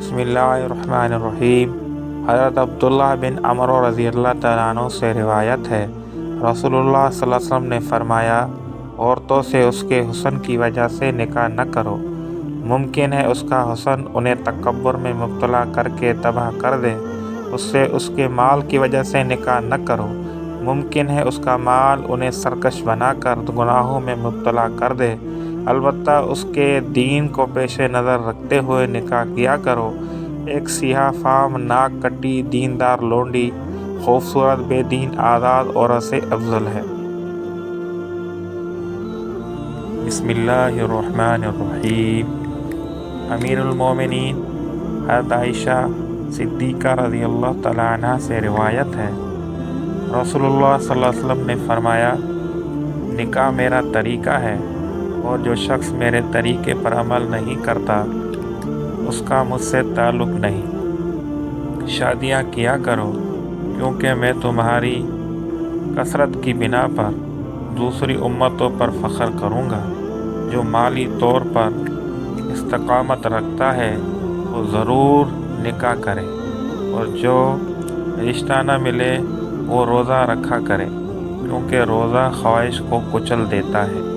बिस्मिल्लाहिर्रहमानिर्रहीम। हज़रत अब्दुल्लाह बिन अमर रज़ी अल्लाह तआला अन्हु से रिवायत है, रसूलुल्लाह सल्लल्लाहु अलैहि वसल्लम ने फरमाया, औरतों से उसके हुस्न की वजह से निकाह न करो। मुमकिन है उसका हुस्न उन्हें तकब्बुर में मुब्तला करके तबाह कर दे। उससे उसके माल की वजह से निकाह न करो। मुमकिन है उसका माल उन्हें सरकश बनाकर गुनाहों में मुब्तला कर दे। अलबत्ता उसके दीन को पेश नज़र रखते हुए निकाह किया करो। एक सियाह फाम नाक कटी दीनदार लोंडी खूबसूरत बेदीन आज़ाद औरत से अफजल है। बिस्मिल्लाहिर्रहमानिर्रहीम। अमीरुल मोमिनीन हज़रत आयशा सिद्दीक़ा रज़ियल्लाहु तआला अन्हा से रिवायत है, रसूलुल्लाह सल्लल्लाहु अलैहि वसल्लम ने फरमाया, निकाह मेरा तरीक़ा है और जो शख्स मेरे तरीक़े पर अमल नहीं करता उसका मुझसे ताल्लुक़ नहीं। शादियाँ किया करो क्योंकि मैं तुम्हारी कसरत की बिना पर दूसरी उम्मतों पर फ़ख्र करूँगा। जो माली तौर पर इस्तिक़ामत रखता है वो ज़रूर निकाह करे और जो रिश्ता न मिले वो रोज़ा रखा करे क्योंकि रोज़ा ख्वाहिश को कुचल देता है।